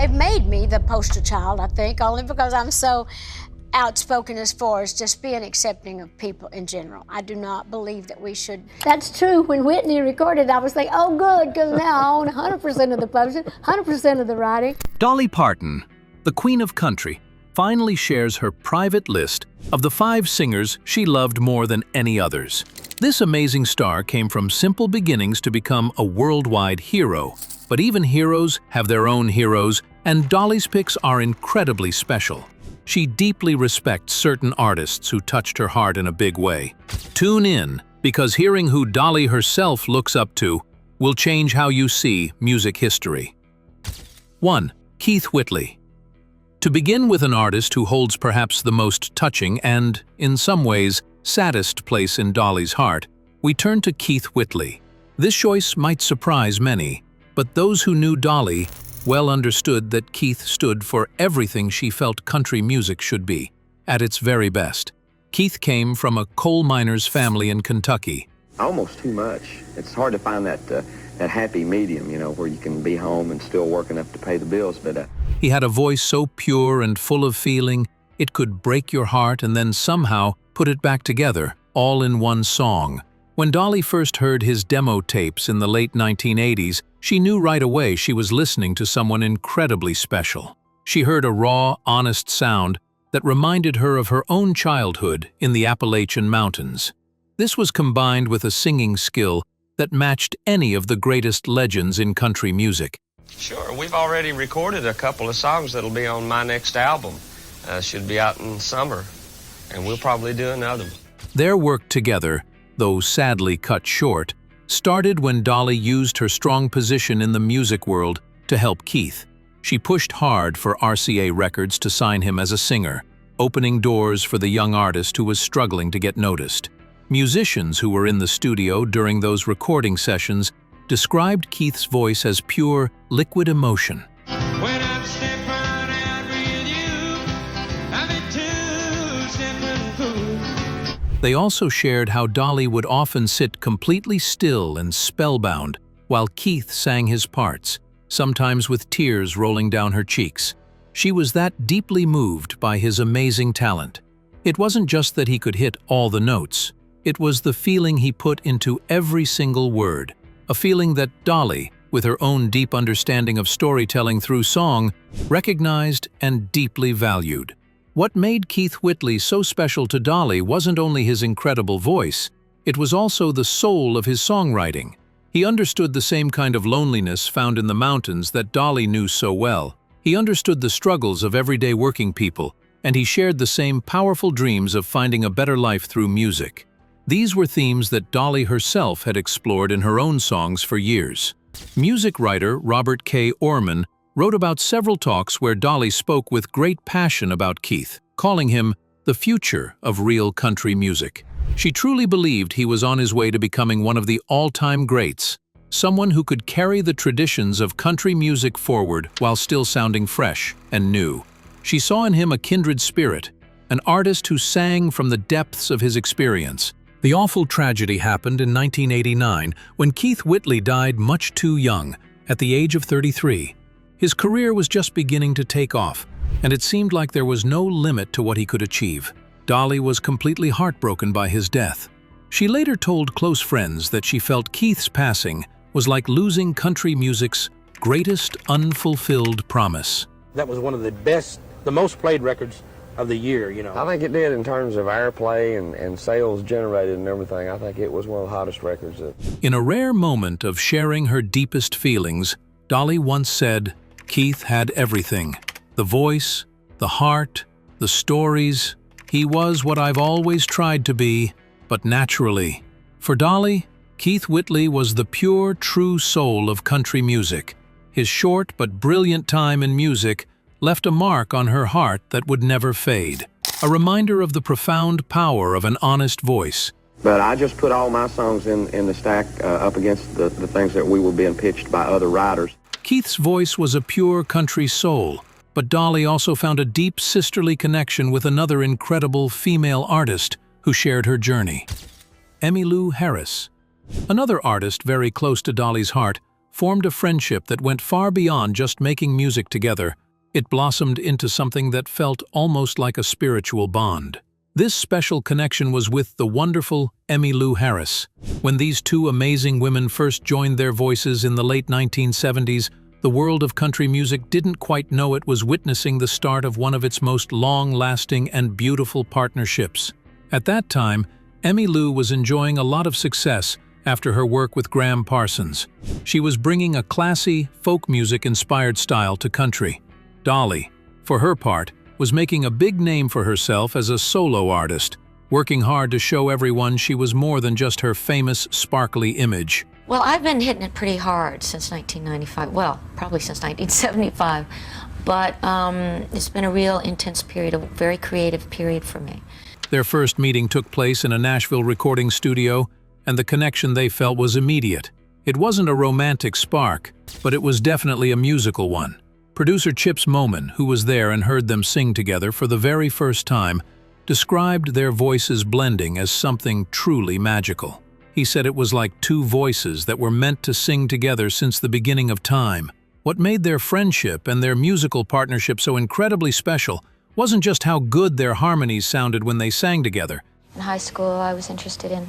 They've made me the poster child, I think, only because I'm so outspoken as far as just being accepting of people in general. I do not believe that we should. That's true. When Whitney recorded, I was like, oh, good, because now I own 100% of the publishing, 100% of the writing. Dolly Parton, the Queen of Country, finally shares her private list of the 5 singers she loved more than any others. This amazing star came from simple beginnings to become a worldwide hero. But even heroes have their own heroes, and Dolly's picks are incredibly special. She deeply respects certain artists who touched her heart in a big way. Tune in, because hearing who Dolly herself looks up to will change how you see music history. 1. Keith Whitley. To begin with an artist who holds perhaps the most touching and, in some ways, saddest place in Dolly's heart, we turn to Keith Whitley. This choice might surprise many, but those who knew Dolly well understood that Keith stood for everything she felt country music should be, at its very best. Keith came from a coal miner's family in Kentucky. Almost too much. It's hard to find that happy medium, where you can be home and still work enough to pay the bills, but... He had a voice so pure and full of feeling, it could break your heart and then somehow put it back together, all in one song. When Dolly first heard his demo tapes in the late 1980s, she knew right away she was listening to someone incredibly special. She heard a raw, honest sound that reminded her of her own childhood in the Appalachian Mountains. This was combined with a singing skill that matched any of the greatest legends in country music. Sure, we've already recorded a couple of songs that'll be on my next album. Should be out in summer, and we'll probably do another one. Their work together, though sadly cut short, started when Dolly used her strong position in the music world to help Keith. She pushed hard for RCA Records to sign him as a singer, opening doors for the young artist who was struggling to get noticed. Musicians who were in the studio during those recording sessions described Keith's voice as pure, liquid emotion. When I'm stepping out with you, I'm in two stepping cool. They also shared how Dolly would often sit completely still and spellbound while Keith sang his parts, sometimes with tears rolling down her cheeks. She was that deeply moved by his amazing talent. It wasn't just that he could hit all the notes. It was the feeling he put into every single word, a feeling that Dolly, with her own deep understanding of storytelling through song, recognized and deeply valued. What made Keith Whitley so special to Dolly wasn't only his incredible voice, it was also the soul of his songwriting. He understood the same kind of loneliness found in the mountains that Dolly knew so well. He understood the struggles of everyday working people, and he shared the same powerful dreams of finding a better life through music. These were themes that Dolly herself had explored in her own songs for years. Music writer Robert K. Orman wrote about several talks where Dolly spoke with great passion about Keith, calling him the future of real country music. She truly believed he was on his way to becoming one of the all-time greats, someone who could carry the traditions of country music forward while still sounding fresh and new. She saw in him a kindred spirit, an artist who sang from the depths of his experience. The awful tragedy happened in 1989 when Keith Whitley died much too young, at the age of 33. His career was just beginning to take off, and it seemed like there was no limit to what he could achieve. Dolly was completely heartbroken by his death. She later told close friends that she felt Keith's passing was like losing country music's greatest unfulfilled promise. That was one of the best, the most played records of the year, I think it did in terms of airplay and sales generated and everything. I think it was one of the hottest records. In a rare moment of sharing her deepest feelings, Dolly once said, "Keith had everything. The voice, the heart, the stories. He was what I've always tried to be, but naturally." For Dolly, Keith Whitley was the pure, true soul of country music. His short but brilliant time in music left a mark on her heart that would never fade, a reminder of the profound power of an honest voice. But I just put all my songs in the stack up against the things that we were being pitched by other writers. Keith's voice was a pure country soul, but Dolly also found a deep sisterly connection with another incredible female artist who shared her journey. Emmylou Harris. Another artist very close to Dolly's heart formed a friendship that went far beyond just making music together. It blossomed into something that felt almost like a spiritual bond. This special connection was with the wonderful Emmylou Harris. When these two amazing women first joined their voices in the late 1970s, the world of country music didn't quite know it was witnessing the start of one of its most long-lasting and beautiful partnerships. At that time, Emmylou was enjoying a lot of success after her work with Graham Parsons. She was bringing a classy, folk music-inspired style to country. Dolly, for her part, was making a big name for herself as a solo artist, working hard to show everyone she was more than just her famous, sparkly image. Well, I've been hitting it pretty hard since 1995. Well, probably since 1975. But it's been a real intense period, a very creative period for me. Their first meeting took place in a Nashville recording studio, and the connection they felt was immediate. It wasn't a romantic spark, but it was definitely a musical one. Producer Chips Moman, who was there and heard them sing together for the very first time, described their voices blending as something truly magical. He said it was like two voices that were meant to sing together since the beginning of time. What made their friendship and their musical partnership so incredibly special wasn't just how good their harmonies sounded when they sang together. In high school, I was interested in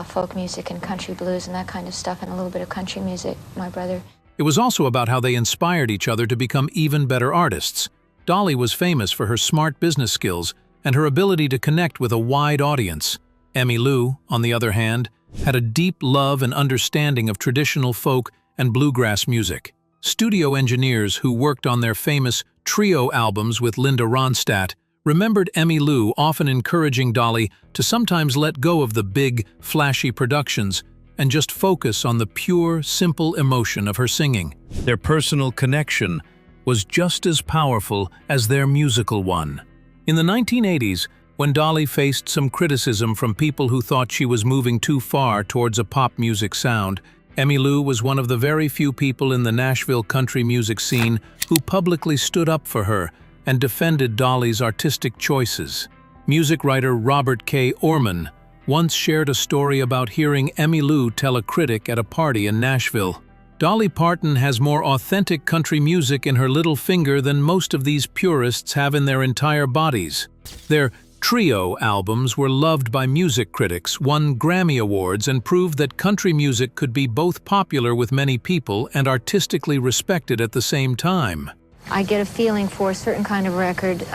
folk music and country blues and that kind of stuff, and a little bit of country music, my brother. It was also about how they inspired each other to become even better artists. Dolly was famous for her smart business skills and her ability to connect with a wide audience. Emmylou, on the other hand, had a deep love and understanding of traditional folk and bluegrass music. Studio engineers who worked on their famous trio albums with Linda Ronstadt remembered Emmylou often encouraging Dolly to sometimes let go of the big, flashy productions and just focus on the pure, simple emotion of her singing. Their personal connection was just as powerful as their musical one. In the 1980s, when Dolly faced some criticism from people who thought she was moving too far towards a pop music sound, Emmylou was one of the very few people in the Nashville country music scene who publicly stood up for her and defended Dolly's artistic choices. Music writer Robert K. Orman once shared a story about hearing Emmylou tell a critic at a party in Nashville, "Dolly Parton has more authentic country music in her little finger than most of these purists have in their entire bodies." Their trio albums were loved by music critics, won Grammy Awards, and proved that country music could be both popular with many people and artistically respected at the same time. I get a feeling for a certain kind of record.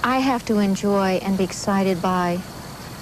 I have to enjoy and be excited by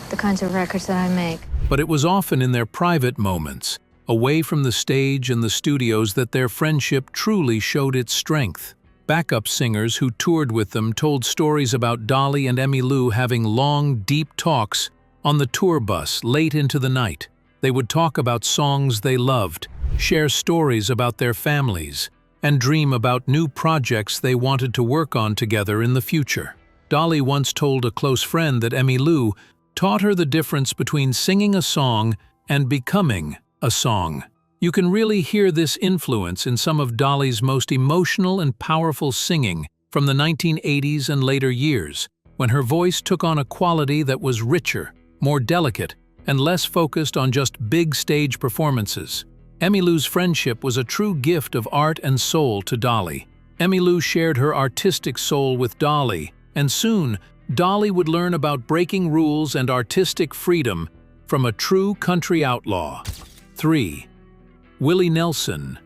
the kinds of records that I make. But it was often in their private moments, away from the stage and the studios, that their friendship truly showed its strength. Backup singers who toured with them told stories about Dolly and Emmylou having long, deep talks on the tour bus late into the night. They would talk about songs they loved, share stories about their families, and dream about new projects they wanted to work on together in the future. Dolly once told a close friend that Emmylou taught her the difference between singing a song and becoming a song. You can really hear this influence in some of Dolly's most emotional and powerful singing from the 1980s and later years, when her voice took on a quality that was richer, more delicate, and less focused on just big stage performances. Emmylou's friendship was a true gift of art and soul to Dolly. Emmylou shared her artistic soul with Dolly, and soon, Dolly would learn about breaking rules and artistic freedom from a true country outlaw. 3. Willie Nelson.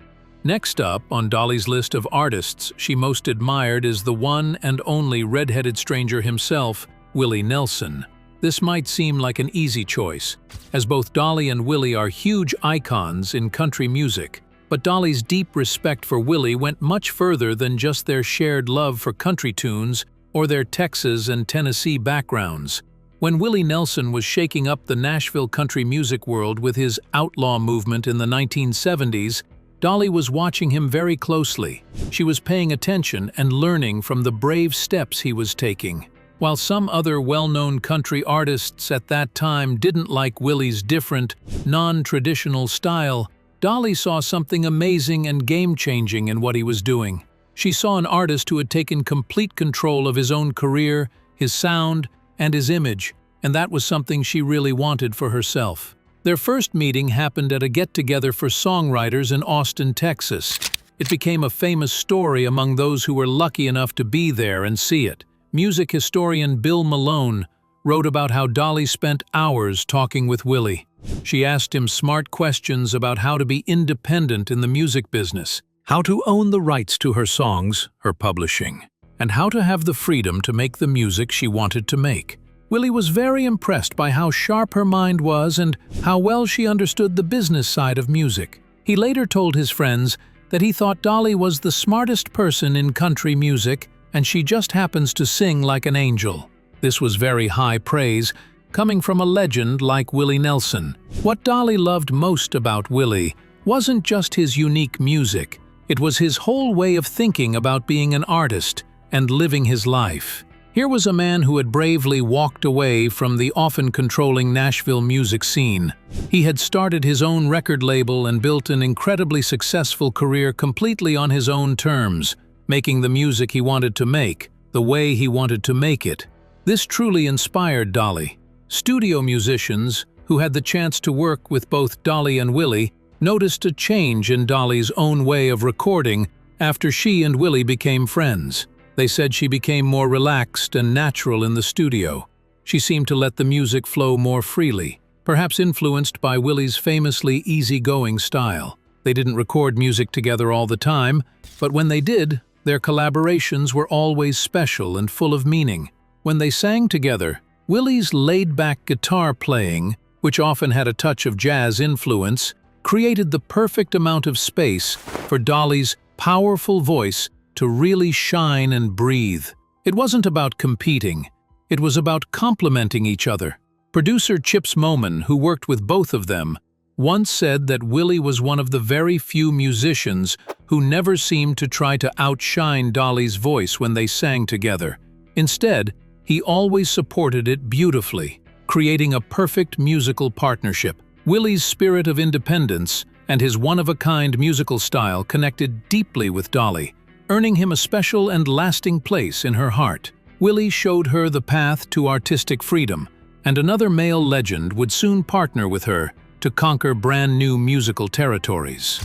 Next up on Dolly's list of artists she most admired is the one and only red-headed stranger himself, Willie Nelson. This might seem like an easy choice, as both Dolly and Willie are huge icons in country music. But Dolly's deep respect for Willie went much further than just their shared love for country tunes or their Texas and Tennessee backgrounds. When Willie Nelson was shaking up the Nashville country music world with his outlaw movement in the 1970s, Dolly was watching him very closely. She was paying attention and learning from the brave steps he was taking. While some other well-known country artists at that time didn't like Willie's different, non-traditional style, Dolly saw something amazing and game-changing in what he was doing. She saw an artist who had taken complete control of his own career, his sound, and his image, and that was something she really wanted for herself. Their first meeting happened at a get-together for songwriters in Austin, Texas. It became a famous story among those who were lucky enough to be there and see it. Music historian Bill Malone wrote about how Dolly spent hours talking with Willie. She asked him smart questions about how to be independent in the music business, how to own the rights to her songs, her publishing, and how to have the freedom to make the music she wanted to make. Willie was very impressed by how sharp her mind was and how well she understood the business side of music. He later told his friends that he thought Dolly was the smartest person in country music and she just happens to sing like an angel. This was very high praise, coming from a legend like Willie Nelson. What Dolly loved most about Willie wasn't just his unique music, it was his whole way of thinking about being an artist and living his life. Here was a man who had bravely walked away from the often controlling Nashville music scene. He had started his own record label and built an incredibly successful career completely on his own terms, making the music he wanted to make, the way he wanted to make it. This truly inspired Dolly. Studio musicians, who had the chance to work with both Dolly and Willie, noticed a change in Dolly's own way of recording after she and Willie became friends. They said she became more relaxed and natural in the studio. She seemed to let the music flow more freely, perhaps influenced by Willie's famously easygoing style. They didn't record music together all the time, but when they did, their collaborations were always special and full of meaning. When they sang together, Willie's laid-back guitar playing, which often had a touch of jazz influence, created the perfect amount of space for Dolly's powerful voice to really shine and breathe. It wasn't about competing, it was about complementing each other. Producer Chips Moman, who worked with both of them, once said that Willie was one of the very few musicians who never seemed to try to outshine Dolly's voice when they sang together. Instead, he always supported it beautifully, creating a perfect musical partnership. Willie's spirit of independence and his one-of-a-kind musical style connected deeply with Dolly, earning him a special and lasting place in her heart. Willie showed her the path to artistic freedom, and another male legend would soon partner with her to conquer brand new musical territories.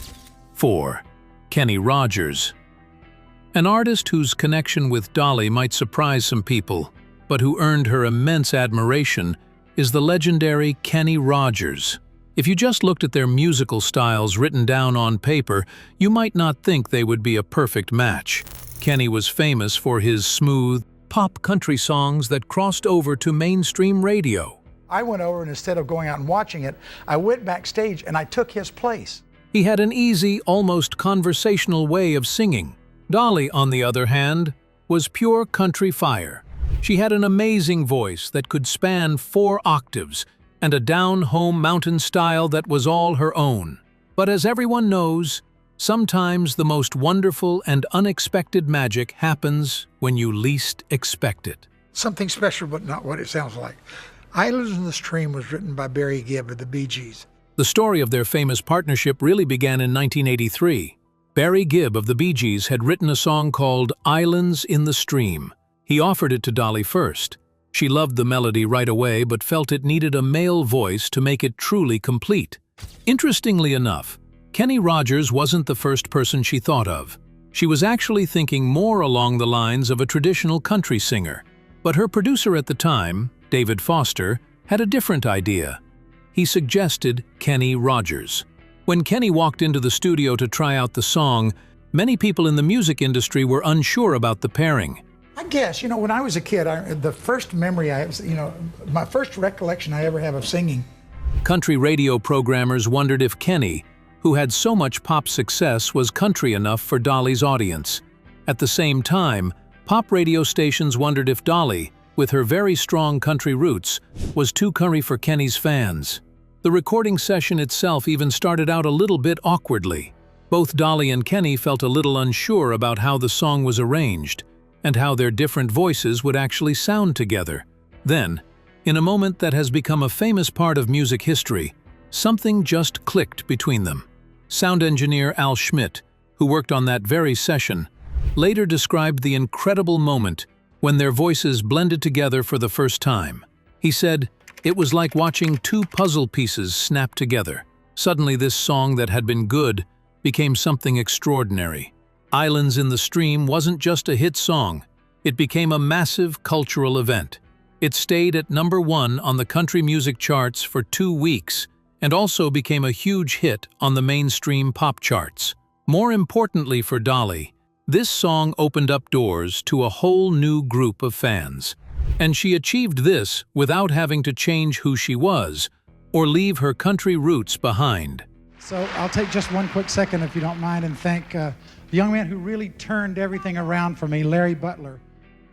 4. Kenny Rogers. An artist whose connection with Dolly might surprise some people, but who earned her immense admiration, is the legendary Kenny Rogers. If you just looked at their musical styles written down on paper, you might not think they would be a perfect match. Kenny was famous for his smooth, pop country songs that crossed over to mainstream radio. I went over and instead of going out and watching it, I went backstage and I took his place. He had an easy, almost conversational way of singing. Dolly, on the other hand, was pure country fire. She had an amazing voice that could span 4 octaves and a down-home mountain style that was all her own. But as everyone knows, sometimes the most wonderful and unexpected magic happens when you least expect it. Something special, but not what it sounds like. Islands in the Stream was written by Barry Gibb of the Bee Gees. The story of their famous partnership really began in 1983. Barry Gibb of the Bee Gees had written a song called Islands in the Stream. He offered it to Dolly first. She loved the melody right away but felt it needed a male voice to make it truly complete. Interestingly enough, Kenny Rogers wasn't the first person she thought of. She was actually thinking more along the lines of a traditional country singer. But her producer at the time, David Foster, had a different idea. He suggested Kenny Rogers. When Kenny walked into the studio to try out the song, many people in the music industry were unsure about the pairing. I guess, when I was a kid, the first memory I have, my first recollection I ever have of singing. Country radio programmers wondered if Kenny, who had so much pop success, was country enough for Dolly's audience. At the same time, pop radio stations wondered if Dolly, with her very strong country roots, was too country for Kenny's fans. The recording session itself even started out a little bit awkwardly. Both Dolly and Kenny felt a little unsure about how the song was arranged, and how their different voices would actually sound together. Then, in a moment that has become a famous part of music history, something just clicked between them. Sound engineer Al Schmidt, who worked on that very session, later described the incredible moment when their voices blended together for the first time. He said, It was like watching two puzzle pieces snap together. Suddenly, this song that had been good became something extraordinary. Islands in the Stream wasn't just a hit song. It became a massive cultural event. It stayed at #1 on the country music charts for 2 weeks and also became a huge hit on the mainstream pop charts. More importantly for Dolly, this song opened up doors to a whole new group of fans. And she achieved this without having to change who she was or leave her country roots behind. So I'll take just one quick second, if you don't mind, and thank the young man who really turned everything around for me, Larry Butler.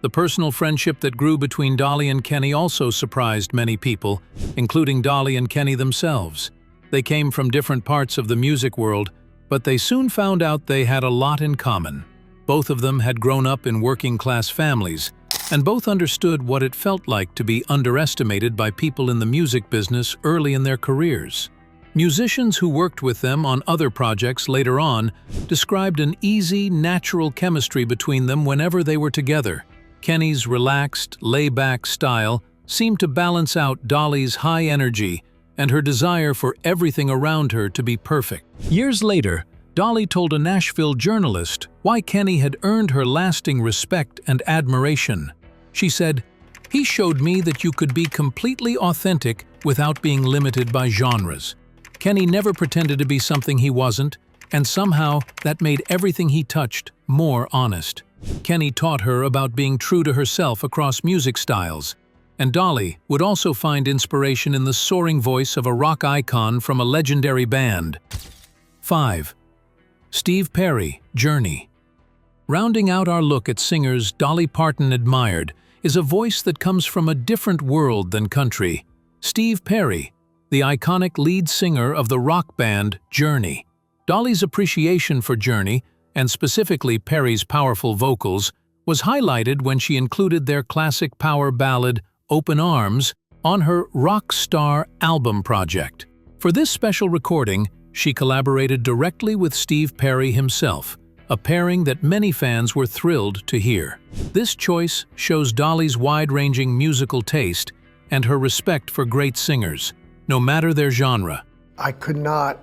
The personal friendship that grew between Dolly and Kenny also surprised many people, including Dolly and Kenny themselves. They came from different parts of the music world, but they soon found out they had a lot in common. Both of them had grown up in working-class families, and both understood what it felt like to be underestimated by people in the music business early in their careers. Musicians who worked with them on other projects later on described an easy, natural chemistry between them whenever they were together. Kenny's relaxed, laid-back style seemed to balance out Dolly's high energy and her desire for everything around her to be perfect. Years later, Dolly told a Nashville journalist why Kenny had earned her lasting respect and admiration. She said, "He showed me that you could be completely authentic without being limited by genres. Kenny never pretended to be something he wasn't, and somehow that made everything he touched more honest." Kenny taught her about being true to herself across music styles, and Dolly would also find inspiration in the soaring voice of a rock icon from a legendary band. 5. Steve Perry, Journey. Rounding out our look at singers Dolly Parton admired is a voice that comes from a different world than country. Steve Perry, the iconic lead singer of the rock band Journey. Dolly's appreciation for Journey, and specifically Perry's powerful vocals, was highlighted when she included their classic power ballad, Open Arms, on her Rock Star album project. For this special recording, she collaborated directly with Steve Perry himself, a pairing that many fans were thrilled to hear. This choice shows Dolly's wide-ranging musical taste and her respect for great singers, no matter their genre. I could not,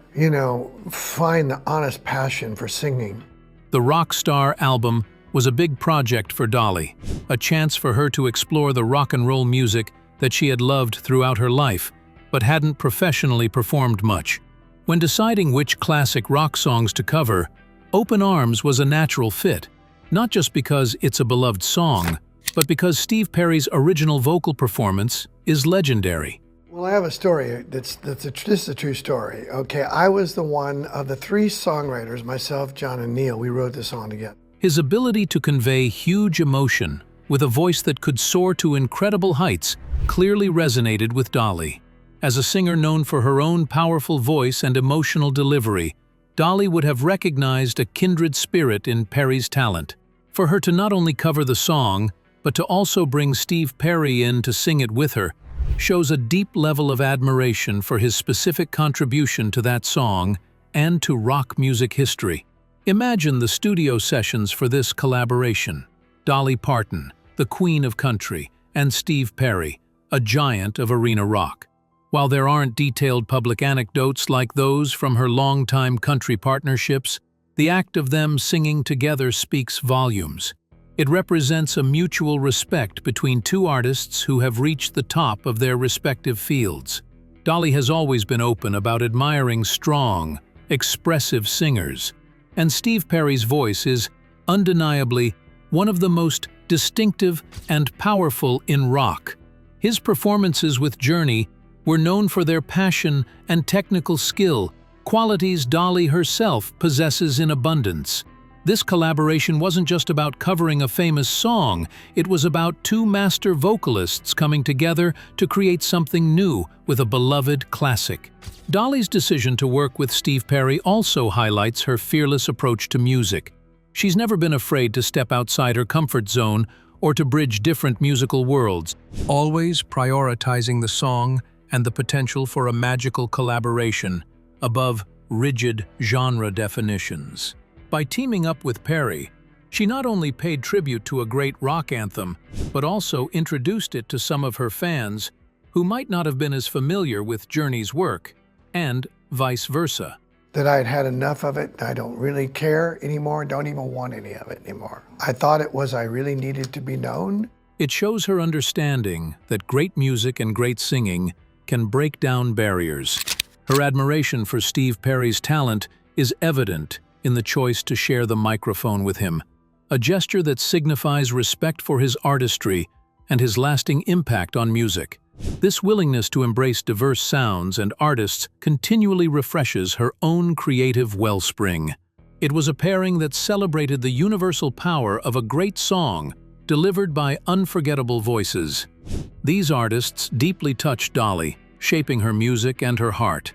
find the honest passion for singing. The Rock Star album was a big project for Dolly, a chance for her to explore the rock and roll music that she had loved throughout her life, but hadn't professionally performed much. When deciding which classic rock songs to cover, Open Arms was a natural fit, not just because it's a beloved song, but because Steve Perry's original vocal performance is legendary. Well, I have a story this is a true story. Okay, I was the one of the 3 songwriters, myself, John, and Neil. We wrote this song together. His ability to convey huge emotion with a voice that could soar to incredible heights clearly resonated with Dolly. As a singer known for her own powerful voice and emotional delivery, Dolly would have recognized a kindred spirit in Perry's talent. For her to not only cover the song, but to also bring Steve Perry in to sing it with her, shows a deep level of admiration for his specific contribution to that song and to rock music history. Imagine the studio sessions for this collaboration. Dolly Parton, the queen of country, and Steve Perry, a giant of arena rock. While there aren't detailed public anecdotes like those from her longtime country partnerships, the act of them singing together speaks volumes. It represents a mutual respect between 2 artists who have reached the top of their respective fields. Dolly has always been open about admiring strong, expressive singers, and Steve Perry's voice is, undeniably, one of the most distinctive and powerful in rock. His performances with Journey were known for their passion and technical skill, qualities Dolly herself possesses in abundance. This collaboration wasn't just about covering a famous song, it was about 2 master vocalists coming together to create something new with a beloved classic. Dolly's decision to work with Steve Perry also highlights her fearless approach to music. She's never been afraid to step outside her comfort zone or to bridge different musical worlds, always prioritizing the song and the potential for a magical collaboration above rigid genre definitions. By teaming up with Perry, she not only paid tribute to a great rock anthem, but also introduced it to some of her fans who might not have been as familiar with Journey's work, and vice versa. That I had had enough of it. I don't really care anymore, don't even want any of it anymore. I thought it was I really needed to be known. It shows her understanding that great music and great singing can break down barriers. Her admiration for Steve Perry's talent is evident in the choice to share the microphone with him, a gesture that signifies respect for his artistry and his lasting impact on music. This willingness to embrace diverse sounds and artists continually refreshes her own creative wellspring. It was a pairing that celebrated the universal power of a great song delivered by unforgettable voices. These artists deeply touched Dolly, shaping her music and her heart.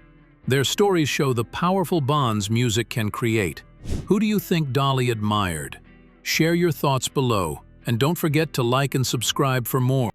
Their stories show the powerful bonds music can create. Who do you think Dolly admired? Share your thoughts below, and don't forget to like and subscribe for more.